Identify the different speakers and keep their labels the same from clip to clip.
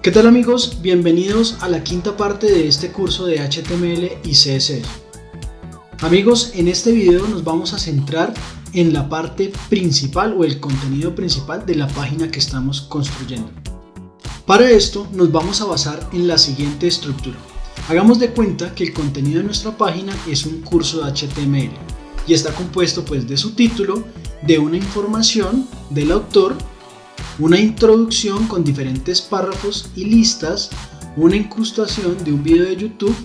Speaker 1: ¿Qué tal amigos? Bienvenidos a la quinta parte de este curso de HTML y CSS. Amigos, en este video nos vamos a centrar en la parte principal o el contenido principal de la página que estamos construyendo. Para esto nos vamos a basar en la siguiente estructura. Hagamos de cuenta que el contenido de nuestra página es un curso de HTML y está compuesto de su título, de una información del autor, una introducción con diferentes párrafos y listas, una incrustación de un video de YouTube,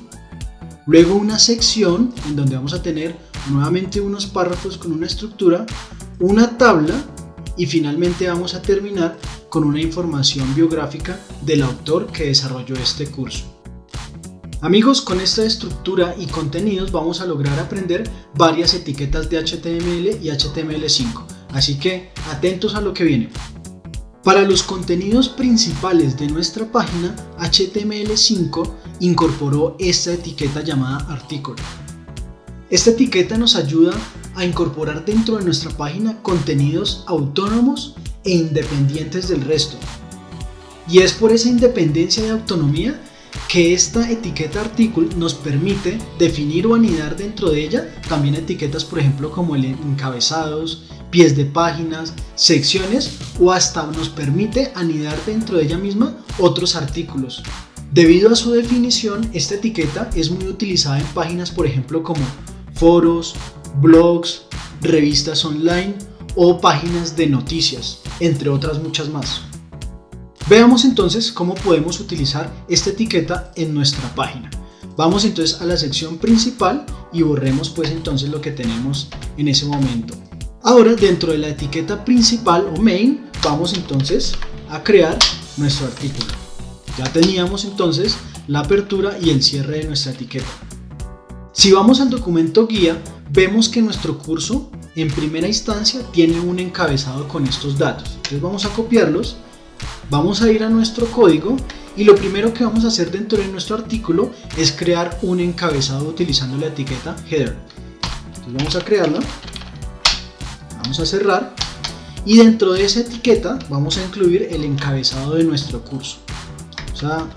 Speaker 1: luego una sección en donde vamos a tener nuevamente unos párrafos con una estructura, una tabla y finalmente vamos a terminar con una información biográfica del autor que desarrolló este curso. Amigos, con esta estructura y contenidos vamos a lograr aprender varias etiquetas de HTML y HTML5, así que atentos a lo que viene. Para los contenidos principales de nuestra página, HTML5 incorporó esta etiqueta llamada artículo. Esta etiqueta nos ayuda a incorporar dentro de nuestra página contenidos autónomos e independientes del resto. Y es por esa independencia y autonomía que esta etiqueta artículo nos permite definir o anidar dentro de ella también etiquetas, por ejemplo, como el encabezados, pies de páginas, secciones, o hasta nos permite anidar dentro de ella misma otros artículos. Debido a su definición, esta etiqueta es muy utilizada en páginas, por ejemplo, como foros, blogs, revistas online o páginas de noticias, entre otras muchas más. Veamos entonces cómo podemos utilizar esta etiqueta en nuestra página. Vamos entonces a la sección principal y borremos entonces lo que tenemos en ese momento. Ahora, dentro de la etiqueta principal o main, vamos entonces a crear nuestro artículo. Ya teníamos entonces la apertura y el cierre de nuestra etiqueta. Si vamos al documento guía, vemos que nuestro curso en primera instancia tiene un encabezado con estos datos. Entonces vamos a copiarlos, vamos a ir a nuestro código y lo primero que vamos a hacer dentro de nuestro artículo es crear un encabezado utilizando la etiqueta header. Entonces vamos a crearla. Vamos a cerrar y dentro de esa etiqueta vamos a incluir el encabezado de nuestro curso. Vamos a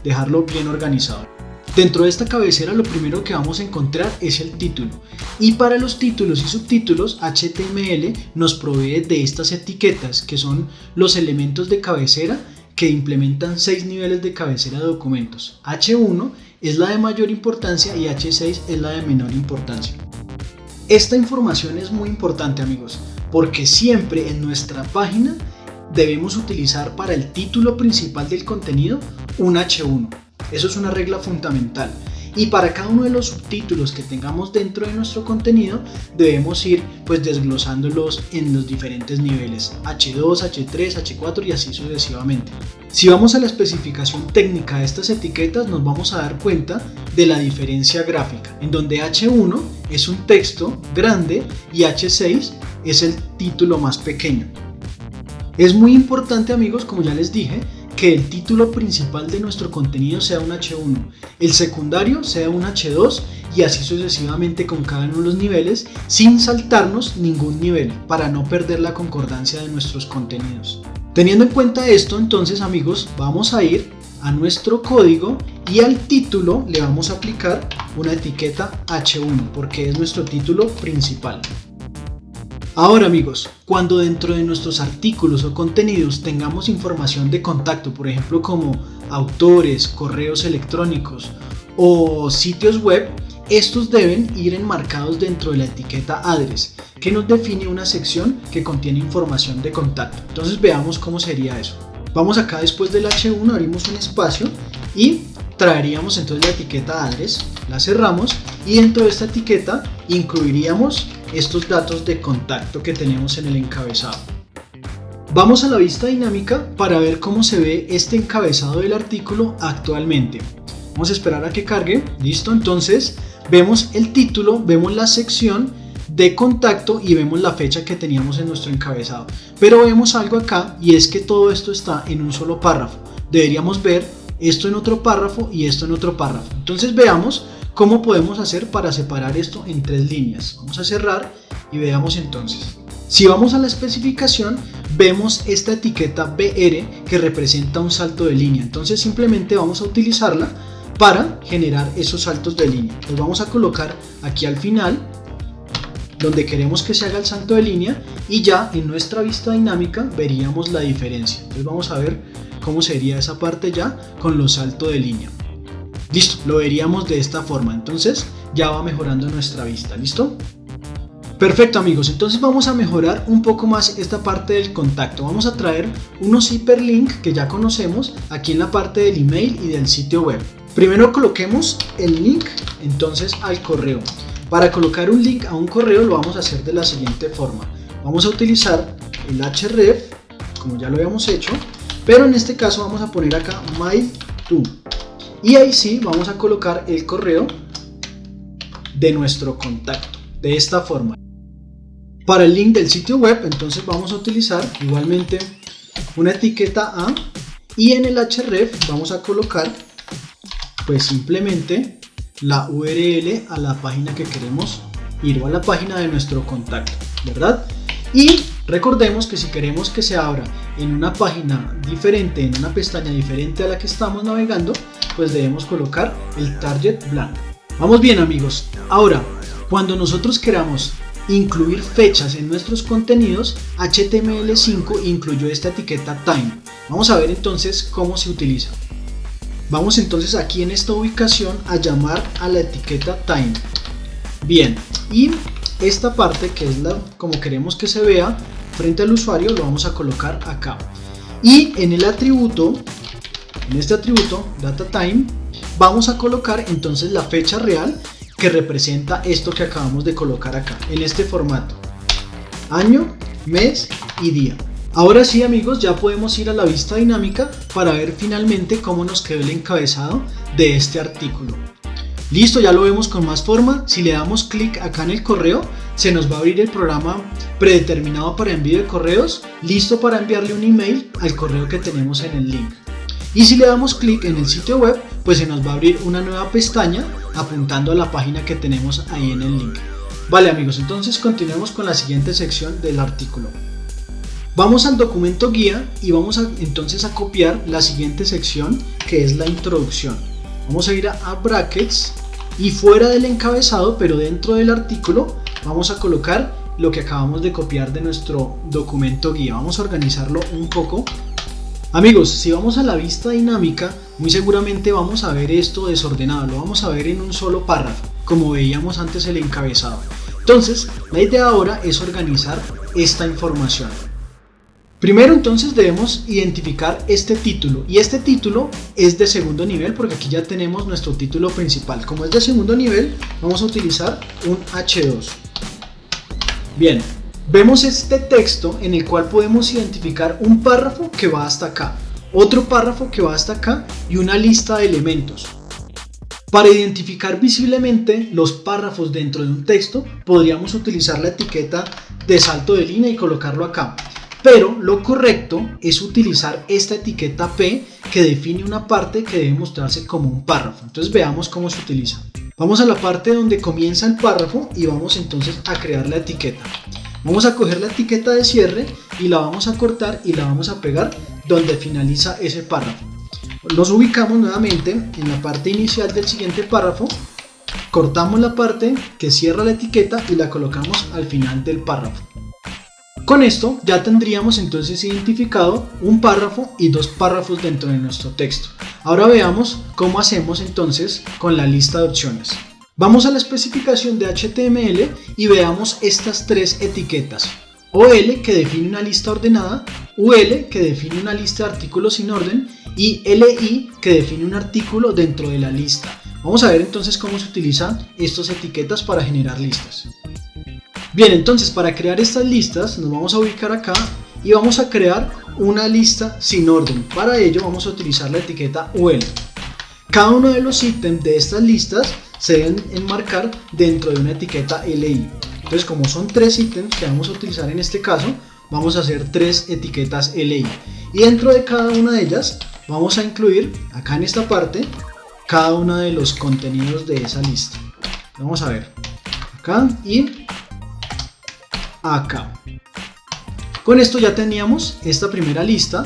Speaker 1: dejarlo bien organizado. Dentro de esta cabecera lo primero que vamos a encontrar es el título, y para los títulos y subtítulos HTML nos provee de estas etiquetas que son los elementos de cabecera que implementan 6 niveles de cabecera de documentos. H1 es la de mayor importancia y H6 es la de menor importancia. Esta información es muy importante, amigos, porque siempre en nuestra página debemos utilizar para el título principal del contenido un H1. Eso es una regla fundamental. Y para cada uno de los subtítulos que tengamos dentro de nuestro contenido debemos ir desglosándolos en los diferentes niveles H2, H3, H4 y así sucesivamente. Si vamos a la especificación técnica de estas etiquetas nos vamos a dar cuenta de la diferencia gráfica, en donde H1 es un texto grande y H6 es el título más pequeño. Es muy importante, amigos, como ya les dije, que el título principal de nuestro contenido sea un H1, el secundario sea un H2 y así sucesivamente con cada uno de los niveles sin saltarnos ningún nivel para no perder la concordancia de nuestros contenidos. Teniendo en cuenta esto, entonces, amigos, vamos a ir a nuestro código y al título le vamos a aplicar una etiqueta H1 porque es nuestro título principal. Ahora, amigos, cuando dentro de nuestros artículos o contenidos tengamos información de contacto, por ejemplo como autores, correos electrónicos o sitios web, estos deben ir enmarcados dentro de la etiqueta address, que nos define una sección que contiene información de contacto. Entonces veamos cómo sería eso. Vamos acá después del H1, abrimos un espacio y traeríamos entonces la etiqueta address, la cerramos y dentro de esta etiqueta incluiríamos estos datos de contacto que tenemos en el encabezado. Vamos a la vista dinámica para ver cómo se ve este encabezado del artículo actualmente. Vamos a esperar a que cargue. Listo, entonces vemos el título, vemos la sección de contacto y vemos la fecha que teníamos en nuestro encabezado. Pero vemos algo acá y es que todo esto está en un solo párrafo. Deberíamos ver esto en otro párrafo y esto en otro párrafo. Entonces veamos cómo podemos hacer para separar esto en 3 líneas. Vamos a cerrar y veamos entonces. Si vamos a la especificación, vemos esta etiqueta BR que representa un salto de línea. Entonces simplemente vamos a utilizarla para generar esos saltos de línea. Los vamos a colocar aquí al final, donde queremos que se haga el salto de línea, y ya en nuestra vista dinámica veríamos la diferencia. Entonces vamos a ver cómo sería esa parte ya con los saltos de línea. Listo, lo veríamos de esta forma. Entonces ya va mejorando nuestra vista. ¿Listo? Perfecto, amigos, entonces vamos a mejorar un poco más esta parte del contacto. Vamos a traer unos hiperlink que ya conocemos aquí en la parte del email y del sitio web. Primero coloquemos el link entonces al correo. Para colocar un link a un correo lo vamos a hacer de la siguiente forma. Vamos a utilizar el href, como ya lo habíamos hecho, pero en este caso vamos a poner acá mail to, y ahí sí vamos a colocar el correo de nuestro contacto de esta forma. Para el link del sitio web entonces vamos a utilizar igualmente una etiqueta A, y en el href vamos a colocar pues simplemente la URL a la página que queremos ir, o a la página de nuestro contacto, ¿verdad? Y recordemos que si queremos que se abra en una página diferente, en una pestaña diferente a la que estamos navegando, pues debemos colocar el target blanco. Vamos bien, amigos. Ahora, cuando nosotros queramos incluir fechas en nuestros contenidos, HTML5 incluyó esta etiqueta time. Vamos a ver entonces cómo se utiliza. Vamos entonces aquí en esta ubicación a llamar a la etiqueta time. Bien, y esta parte que es la como queremos que se vea frente al usuario, lo vamos a colocar acá. Y en el atributo, en este atributo DataTime, vamos a colocar entonces la fecha real que representa esto que acabamos de colocar acá, en este formato: año, mes y día. Ahora sí, amigos, ya podemos ir a la vista dinámica para ver finalmente cómo nos quedó el encabezado de este artículo. Listo, ya lo vemos con más forma. Si le damos clic acá en el correo, se nos va a abrir el programa predeterminado para envío de correos, listo para enviarle un email al correo que tenemos en el link. Y si le damos clic en el sitio web, pues se nos va a abrir una nueva pestaña apuntando a la página que tenemos ahí en el link. Vale, amigos, entonces continuemos con la siguiente sección del artículo. Vamos al documento guía y vamos entonces a copiar la siguiente sección, que es la introducción. Vamos a ir a brackets y fuera del encabezado, pero dentro del artículo, vamos a colocar lo que acabamos de copiar de nuestro documento guía. Vamos a organizarlo un poco. Amigos, si vamos a la vista dinámica, muy seguramente vamos a ver esto desordenado, lo vamos a ver en un solo párrafo, como veíamos antes el encabezado. Entonces, la idea ahora es organizar esta información. Primero entonces debemos identificar este título, y este título es de segundo nivel porque aquí ya tenemos nuestro título principal. Como es de segundo nivel, vamos a utilizar un H2. Bien, vemos este texto en el cual podemos identificar un párrafo que va hasta acá, otro párrafo que va hasta acá y una lista de elementos. Para identificar visiblemente los párrafos dentro de un texto, podríamos utilizar la etiqueta de salto de línea y colocarlo acá. Pero lo correcto es utilizar esta etiqueta P que define una parte que debe mostrarse como un párrafo. Entonces veamos cómo se utiliza. Vamos a la parte donde comienza el párrafo y vamos entonces a crear la etiqueta. Vamos a coger la etiqueta de cierre y la vamos a cortar y la vamos a pegar donde finaliza ese párrafo. Nos ubicamos nuevamente en la parte inicial del siguiente párrafo, cortamos la parte que cierra la etiqueta y la colocamos al final del párrafo. Con esto ya tendríamos entonces identificado un párrafo y dos párrafos dentro de nuestro texto. Ahora veamos cómo hacemos entonces con la lista de opciones. Vamos a la especificación de HTML y veamos estas tres etiquetas: OL, que define una lista ordenada; UL, que define una lista de artículos sin orden; y LI, que define un artículo dentro de la lista. Vamos a ver entonces cómo se utilizan estas etiquetas para generar listas. Bien, entonces para crear estas listas nos vamos a ubicar acá y vamos a crear una lista sin orden. Para ello vamos a utilizar la etiqueta UL. Cada uno de los ítems de estas listas se deben enmarcar dentro de una etiqueta LI. Entonces, como son tres ítems que vamos a utilizar en este caso, vamos a hacer tres etiquetas LI. Y dentro de cada una de ellas vamos a incluir acá en esta parte cada uno de los contenidos de esa lista. Vamos a ver acá y acá. Con esto ya teníamos esta primera lista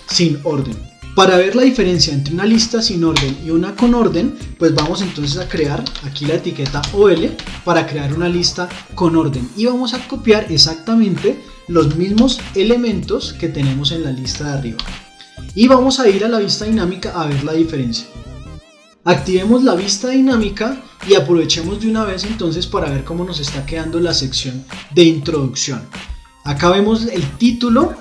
Speaker 1: sin orden. Para ver la diferencia entre una lista sin orden y una con orden, pues vamos entonces a crear aquí la etiqueta OL para crear una lista con orden y vamos a copiar exactamente los mismos elementos que tenemos en la lista de arriba. Y vamos a ir a la vista dinámica a ver la diferencia. Activemos la vista dinámica y aprovechemos de una vez entonces para ver cómo nos está quedando la sección de introducción. Acá vemos el título,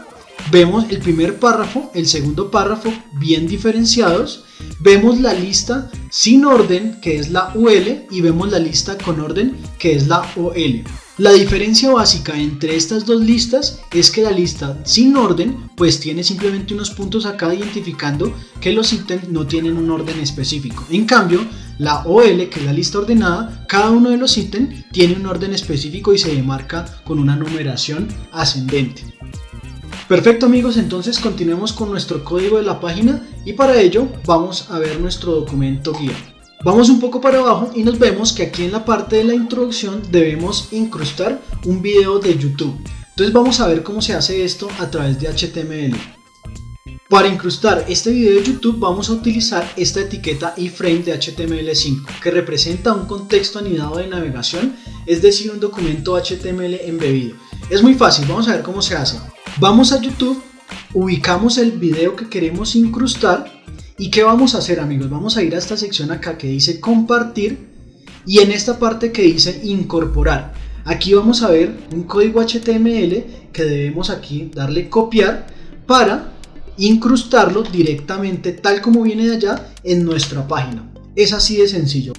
Speaker 1: vemos el primer párrafo, el segundo párrafo bien diferenciados, vemos la lista sin orden que es la UL y vemos la lista con orden que es la OL. La diferencia básica entre estas dos listas es que la lista sin orden pues tiene simplemente unos puntos acá identificando que los ítems no tienen un orden específico. En cambio, la OL, que es la lista ordenada, cada uno de los ítems tiene un orden específico y se demarca con una numeración ascendente. Perfecto amigos, entonces continuemos con nuestro código de la página y para ello vamos a ver nuestro documento guía. Vamos un poco para abajo y nos vemos que aquí en la parte de la introducción debemos incrustar un video de YouTube. Entonces vamos a ver cómo se hace esto a través de HTML. Para incrustar este video de YouTube vamos a utilizar esta etiqueta iframe de HTML5 que representa un contexto anidado de navegación, es decir, un documento HTML embebido. Es muy fácil, vamos a ver cómo se hace. Vamos a YouTube, ubicamos el video que queremos incrustar. ¿Y qué vamos a hacer amigos? Vamos a ir a esta sección acá que dice compartir y en esta parte que dice incorporar. Aquí vamos a ver un código HTML que debemos aquí darle copiar para incrustarlo directamente tal como viene de allá en nuestra página. Es así de sencillo.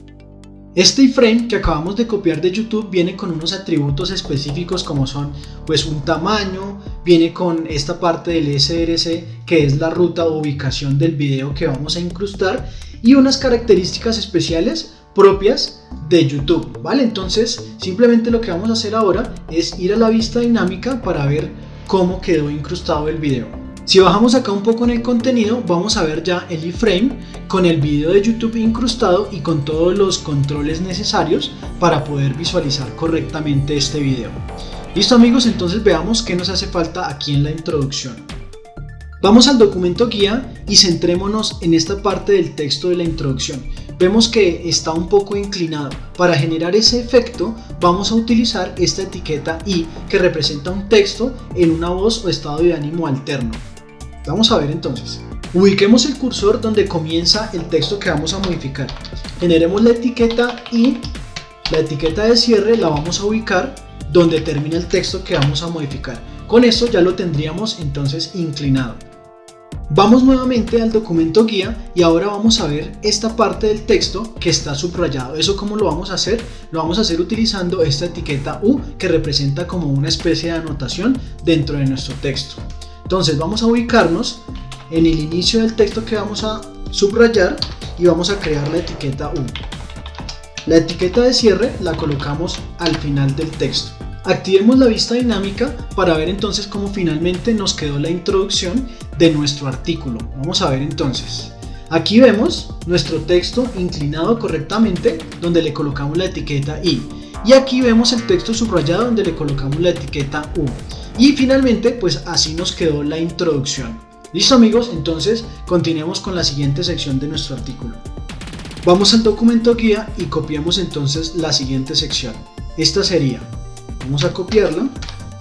Speaker 1: Este iframe que acabamos de copiar de YouTube viene con unos atributos específicos como son pues un tamaño, viene con esta parte del src que es la ruta o ubicación del video que vamos a incrustar y unas características especiales propias de YouTube, ¿vale? Entonces simplemente lo que vamos a hacer ahora es ir a la vista dinámica para ver cómo quedó incrustado el video. Si bajamos acá un poco en el contenido, vamos a ver ya el iframe con el video de YouTube incrustado y con todos los controles necesarios para poder visualizar correctamente este video. Listo amigos, entonces veamos qué nos hace falta aquí en la introducción. Vamos al documento guía y centrémonos en esta parte del texto de la introducción. Vemos que está un poco inclinado. Para generar ese efecto vamos a utilizar esta etiqueta I que representa un texto en una voz o estado de ánimo alterno. Vamos a ver entonces. Ubiquemos el cursor donde comienza el texto que vamos a modificar. Generemos la etiqueta I, la etiqueta de cierre la vamos a ubicar donde termina el texto que vamos a modificar. Con eso ya lo tendríamos entonces inclinado. Vamos nuevamente al documento guía y ahora vamos a ver esta parte del texto que está subrayado. ¿Eso cómo lo vamos a hacer? Lo vamos a hacer utilizando esta etiqueta U que representa como una especie de anotación dentro de nuestro texto. Entonces vamos a ubicarnos en el inicio del texto que vamos a subrayar y vamos a crear la etiqueta U. La etiqueta de cierre la colocamos al final del texto. Activemos la vista dinámica para ver entonces cómo finalmente nos quedó la introducción de nuestro artículo. Vamos a ver entonces. Aquí vemos nuestro texto inclinado correctamente donde le colocamos la etiqueta I. Y aquí vemos el texto subrayado donde le colocamos la etiqueta U. Y finalmente pues así nos quedó la introducción. Listo amigos, entonces continuemos con la siguiente sección de nuestro artículo. Vamos al documento guía y copiamos entonces la siguiente sección. Esta sería, vamos a copiarla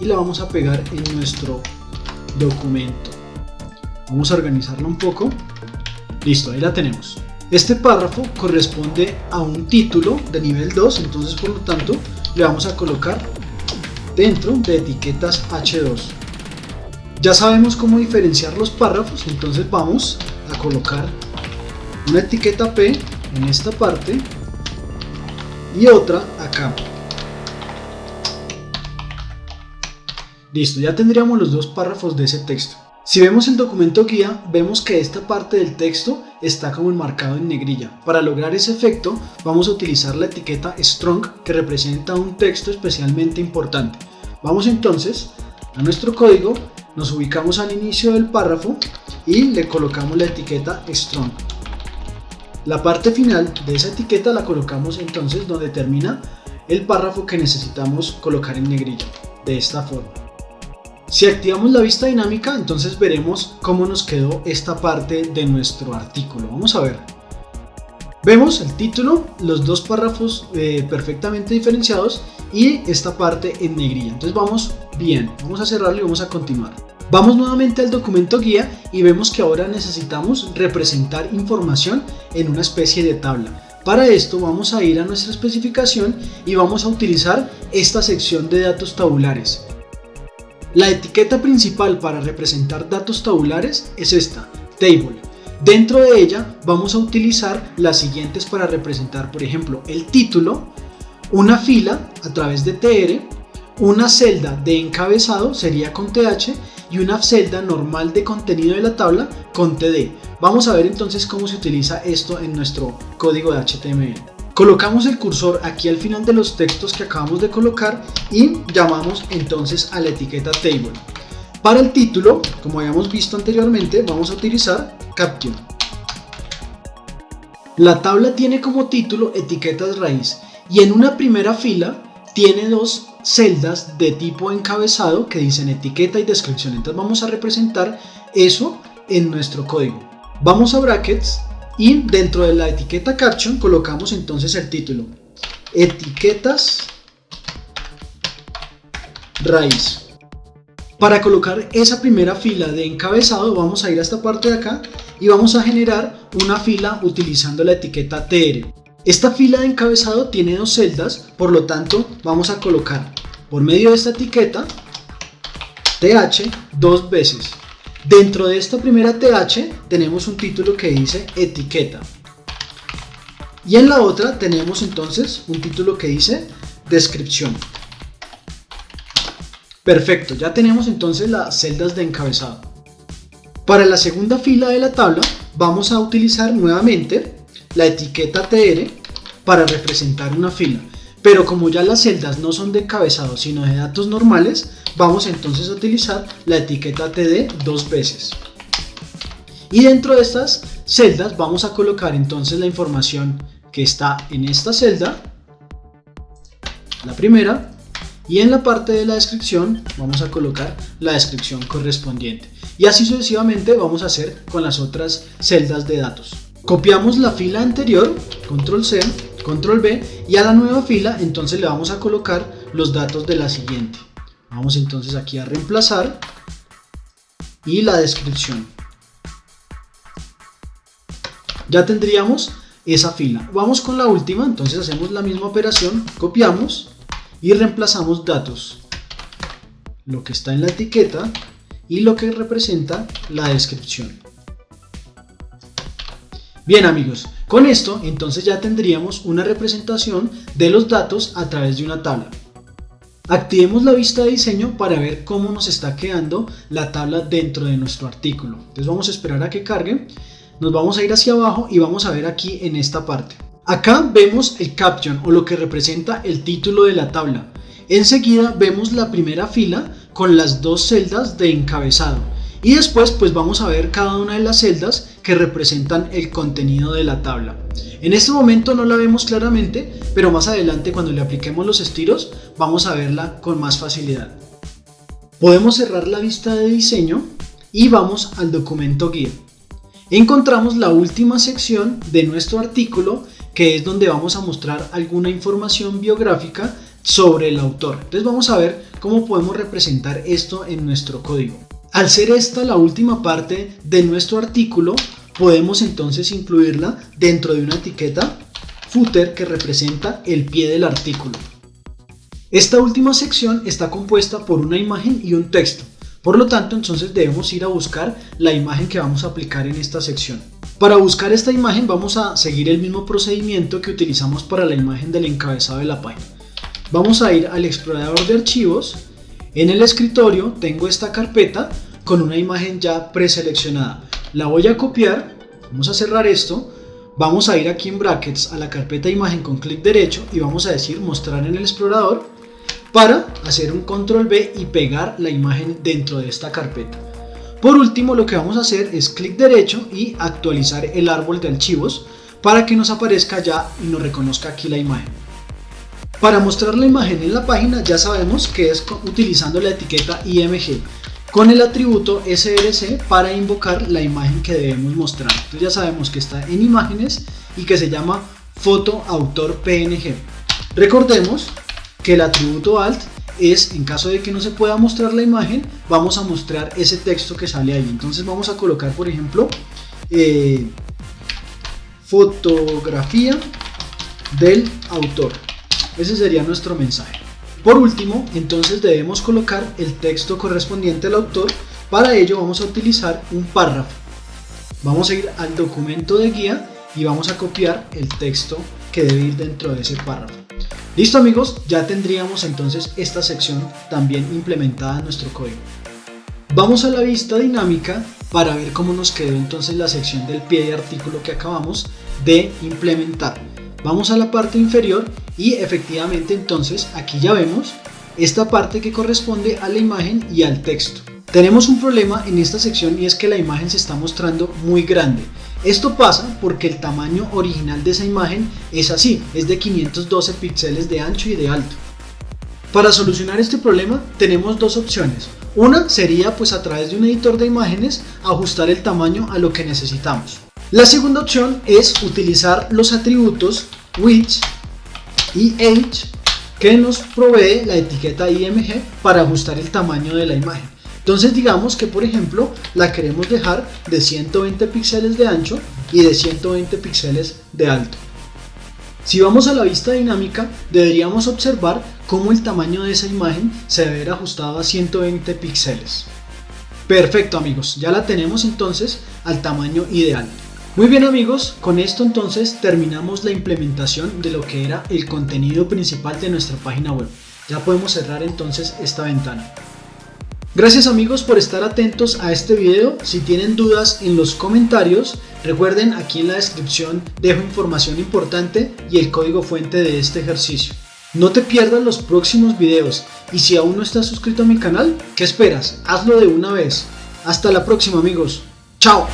Speaker 1: y la vamos a pegar en nuestro documento. Vamos a organizarla un poco. Listo, ahí la tenemos. Este párrafo corresponde a un título de nivel 2, entonces por lo tanto le vamos a colocar dentro de etiquetas H2. Ya sabemos cómo diferenciar los párrafos, entonces vamos a colocar una etiqueta P en esta parte y otra acá. Listo, ya tendríamos los dos párrafos de ese texto. Si vemos el documento guía, vemos que esta parte del texto está como enmarcado en negrilla. Para lograr ese efecto, vamos a utilizar la etiqueta Strong que representa un texto especialmente importante. Vamos entonces a nuestro código, nos ubicamos al inicio del párrafo y le colocamos la etiqueta Strong. La parte final de esa etiqueta la colocamos entonces donde termina el párrafo que necesitamos colocar en negrilla, de esta forma. Si activamos la vista dinámica, entonces veremos cómo nos quedó esta parte de nuestro artículo. Vamos a ver. Vemos el título, los dos párrafos perfectamente diferenciados y esta parte en negrilla. Entonces vamos bien, vamos a cerrarlo y vamos a continuar. Vamos nuevamente al documento guía y vemos que ahora necesitamos representar información en una especie de tabla. Para esto vamos a ir a nuestra especificación y vamos a utilizar esta sección de datos tabulares. La etiqueta principal para representar datos tabulares es esta, Table. Dentro de ella vamos a utilizar las siguientes para representar, por ejemplo, el título, una fila a través de TR, una celda de encabezado sería con TH y una celda normal de contenido de la tabla con TD. Vamos a ver entonces cómo se utiliza esto en nuestro código de HTML. Colocamos el cursor aquí al final de los textos que acabamos de colocar y llamamos entonces a la etiqueta Table. Para el título, como habíamos visto anteriormente, vamos a utilizar Caption. La tabla tiene como título etiquetas raíz y en una primera fila tiene dos celdas de tipo encabezado que dicen etiqueta y descripción. Entonces vamos a representar eso en nuestro código. Vamos a brackets y dentro de la etiqueta caption colocamos entonces el título, etiquetas raíz. Para colocar esa primera fila de encabezado vamos a ir a esta parte de acá y vamos a generar una fila utilizando la etiqueta TR. Esta fila de encabezado tiene dos celdas, por lo tanto vamos a colocar por medio de esta etiqueta TH dos veces. Dentro de esta primera TH tenemos un título que dice etiqueta y en la otra tenemos entonces un título que dice descripción. Perfecto, ya tenemos entonces las celdas de encabezado. Para la segunda fila de la tabla vamos a utilizar nuevamente la etiqueta TR para representar una fila, pero como ya las celdas no son de encabezado sino de datos normales, vamos entonces a utilizar la etiqueta TD dos veces. Y dentro de estas celdas vamos a colocar entonces la información que está en esta celda, la primera, y en la parte de la descripción vamos a colocar la descripción correspondiente. Y así sucesivamente vamos a hacer con las otras celdas de datos. Copiamos la fila anterior, control C, control V, y a la nueva fila entonces le vamos a colocar los datos de la siguiente. Vamos entonces aquí a reemplazar y la descripción. Ya tendríamos esa fila. Vamos con la última, entonces hacemos la misma operación, copiamos y reemplazamos datos, lo que está en la etiqueta y lo que representa la descripción. Bien amigos, con esto entonces ya tendríamos una representación de los datos a través de una tabla. Activemos la vista de diseño para ver cómo nos está quedando la tabla dentro de nuestro artículo. Entonces vamos a esperar a que cargue, nos vamos a ir hacia abajo y vamos a ver aquí en esta parte. Acá vemos el caption o lo que representa el título de la tabla. Enseguida vemos la primera fila con las dos celdas de encabezado. Y después pues vamos a ver cada una de las celdas que representan el contenido de la tabla. En este momento no la vemos claramente, pero más adelante cuando le apliquemos los estilos vamos a verla con más facilidad. Podemos cerrar la vista de diseño y vamos al documento guía. Encontramos la última sección de nuestro artículo, que es donde vamos a mostrar alguna información biográfica sobre el autor. Entonces vamos a ver cómo podemos representar esto en nuestro código. Al ser esta la última parte de nuestro artículo, podemos entonces incluirla dentro de una etiqueta footer que representa el pie del artículo. Esta última sección está compuesta por una imagen y un texto. Por lo tanto, entonces debemos ir a buscar la imagen que vamos a aplicar en esta sección. Para buscar esta imagen vamos a seguir el mismo procedimiento que utilizamos para la imagen del encabezado de la página. Vamos a ir al explorador de archivos. En el escritorio tengo esta carpeta con una imagen ya preseleccionada. La voy a copiar, vamos a cerrar esto, vamos a ir aquí en brackets a la carpeta imagen con clic derecho y vamos a decir mostrar en el explorador para hacer un control V y pegar la imagen dentro de esta carpeta. Por último, lo que vamos a hacer es clic derecho y actualizar el árbol de archivos para que nos aparezca ya y nos reconozca aquí la imagen. Para mostrar la imagen en la página ya sabemos que es utilizando la etiqueta IMG. con el atributo src para invocar la imagen que debemos mostrar. Entonces ya sabemos que está en imágenes y que se llama foto autor png. Recordemos que el atributo alt es, en caso de que no se pueda mostrar la imagen, vamos a mostrar ese texto que sale ahí. Entonces vamos a colocar, por ejemplo, fotografía del autor. Ese sería nuestro mensaje. Por último, entonces debemos colocar el texto correspondiente al autor. Para ello vamos a utilizar un párrafo. Vamos a ir al documento de guía y vamos a copiar el texto que debe ir dentro de ese párrafo. Listo amigos, ya tendríamos entonces esta sección también implementada en nuestro código. Vamos a la vista dinámica para ver cómo nos quedó entonces la sección del pie de artículo que acabamos de implementar. Vamos a la parte inferior y efectivamente entonces aquí ya vemos esta parte que corresponde a la imagen y al texto. Tenemos un problema en esta sección y es que la imagen se está mostrando muy grande. Esto pasa porque el tamaño original de esa imagen es así, es de 512 píxeles de ancho y de alto. Para solucionar este problema tenemos dos opciones. Una sería pues a través de un editor de imágenes ajustar el tamaño a lo que necesitamos. La segunda opción es utilizar los atributos width y age que nos provee la etiqueta img para ajustar el tamaño de la imagen. Entonces digamos que por ejemplo la queremos dejar de 120 píxeles de ancho y de 120 píxeles de alto. Si vamos a la vista dinámica deberíamos observar cómo el tamaño de esa imagen se debe ver ajustado a 120 píxeles. Perfecto amigos, ya la tenemos entonces al tamaño ideal. Muy bien amigos, con esto entonces terminamos la implementación de lo que era el contenido principal de nuestra página web. Ya podemos cerrar entonces esta ventana. Gracias amigos por estar atentos a este video. Si tienen dudas en los comentarios, recuerden aquí en la descripción dejo información importante y el código fuente de este ejercicio. No te pierdas los próximos videos y si aún no estás suscrito a mi canal, ¿qué esperas? Hazlo de una vez. Hasta la próxima amigos. Chao.